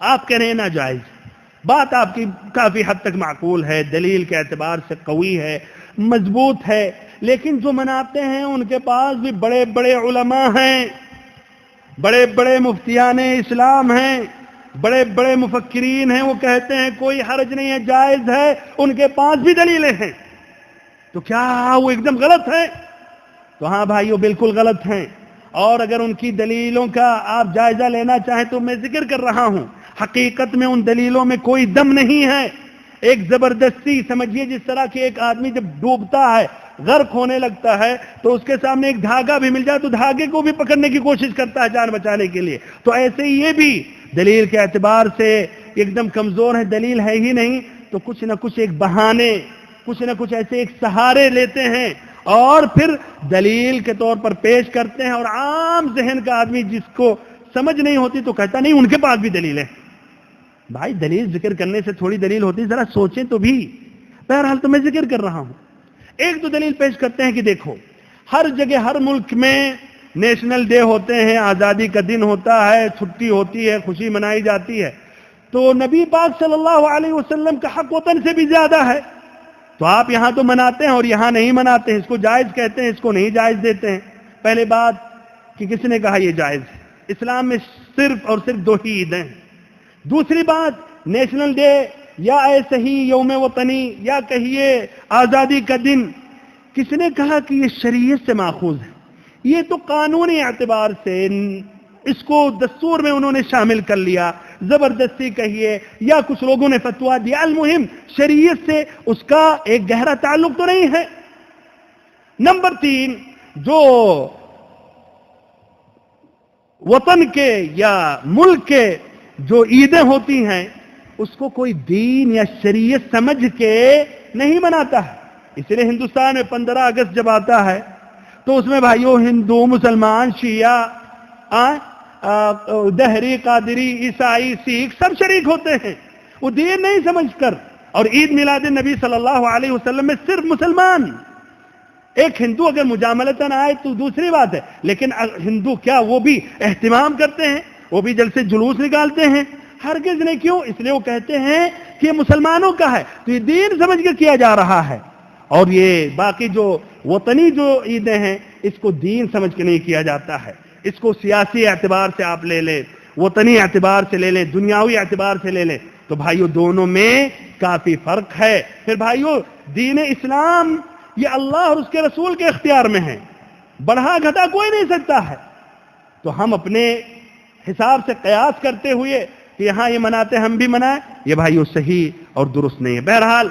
آپ کہہ رہے ہیں ناجائز. بات آپ کی کافی حد تک معقول ہے، دلیل کے اعتبار سے قوی ہے، مضبوط ہے، لیکن جو مناتے ہیں ان کے پاس بھی بڑے بڑے علماء ہیں، بڑے بڑے مفتیان اسلام ہیں، بڑے بڑے مفکرین ہیں، وہ کہتے ہیں کوئی حرج نہیں ہے، جائز ہے، ان کے پاس بھی دلیلیں ہیں. تو کیا وہ ایک دم غلط ہے؟ تو ہاں بھائیو، بالکل غلط ہیں. اور اگر ان کی دلیلوں کا آپ جائزہ لینا چاہیں تو میں ذکر کر رہا ہوں، حقیقت میں ان دلیلوں میں کوئی دم نہیں ہے. ایک زبردستی سمجھیے، جس طرح کہ ایک آدمی جب ڈوبتا ہے، غرق ہونے لگتا ہے، تو اس کے سامنے ایک دھاگا بھی مل جائے تو دھاگے کو بھی پکڑنے کی کوشش کرتا ہے جان بچانے کے لیے. تو ایسے ہی یہ بھی دلیل کے اعتبار سے ایک دم کمزور ہے، دلیل ہے ہی نہیں، تو کچھ نہ کچھ ایک بہانے، کچھ نہ کچھ ایسے ایک سہارے لیتے ہیں اور پھر دلیل کے طور پر پیش کرتے ہیں. اور عام ذہن کا آدمی جس کو سمجھ نہیں ہوتی تو کہتا نہیں ان کے پاس بھی دلیل ہے. بھائی دلیل ذکر کرنے سے تھوڑی دلیل ہوتی، ذرا سوچیں تو بھی. بہرحال تو میں ذکر کر رہا ہوں. ایک تو دلیل پیش کرتے ہیں کہ دیکھو، ہر جگہ ہر ملک میں نیشنل ڈے ہوتے ہیں، آزادی کا دن ہوتا ہے، چھٹی ہوتی ہے، خوشی منائی جاتی ہے. تو نبی پاک صلی اللہ علیہ وسلم کا حق وطن سے بھی زیادہ ہے. تو آپ یہاں تو مناتے ہیں اور یہاں نہیں مناتے ہیں، اس کو جائز کہتے ہیں، اس کو نہیں جائز دیتے ہیں. پہلے بات کہ کس نے کہا یہ جائز ہے؟ اسلام میں صرف اور صرف 2 ہی عیدیں ہیں. دوسری بات، نیشنل ڈے یا ایسے ہی یوم وطنی یا کہیے آزادی کا دن، کس نے کہا کہ یہ شریعت سے ماخوذ ہے؟ یہ تو قانونی اعتبار سے اس کو دستور میں انہوں نے شامل کر لیا، زبردستی کہیے یا کچھ لوگوں نے فتویٰ دیا، المہم شریعت سے اس کا ایک گہرا تعلق تو نہیں ہے. نمبر 3، جو وطن کے یا ملک کے جو عیدیں ہوتی ہیں اس کو کوئی دین یا شریعت سمجھ کے نہیں مناتا ہے. اس لیے ہندوستان میں 15 اگست جب آتا ہے تو اس میں بھائیوں ہندو، مسلمان، شیعہ، دہری، قادری، عیسائی، سکھ سب شریک ہوتے ہیں، وہ دین نہیں سمجھ کر. اور عید میلاد نبی صلی اللہ علیہ وسلم میں صرف مسلمان. ایک ہندو اگر مجاملتاً آئے تو دوسری بات ہے، لیکن ہندو کیا وہ بھی اہتمام کرتے ہیں، وہ بھی جلسے جلوس نکالتے ہیں؟ ہرگز نہیں. کیوں؟ اس لیے وہ کہتے ہیں کہ یہ مسلمانوں کا ہے، تو یہ دین سمجھ کے کیا جا رہا ہے. اور یہ باقی جو وطنی جو عیدیں ہیں اس کو دین سمجھ کے نہیں کیا جاتا ہے. اس کو سیاسی اعتبار سے آپ لے لیں، وطنی اعتبار سے لے لیں، دنیاوی اعتبار سے لے لیں، تو بھائیو دونوں میں کافی فرق ہے. پھر بھائیو دین اسلام یہ اللہ اور اس کے رسول کے اختیار میں ہے، بڑھا گھٹا کوئی نہیں سکتا ہے. تو ہم اپنے حساب سے قیاس کرتے ہوئے کہ یہاں یہ مناتے ہم بھی منائیں، یہ بھائیو صحیح اور درست نہیں ہے. بہرحال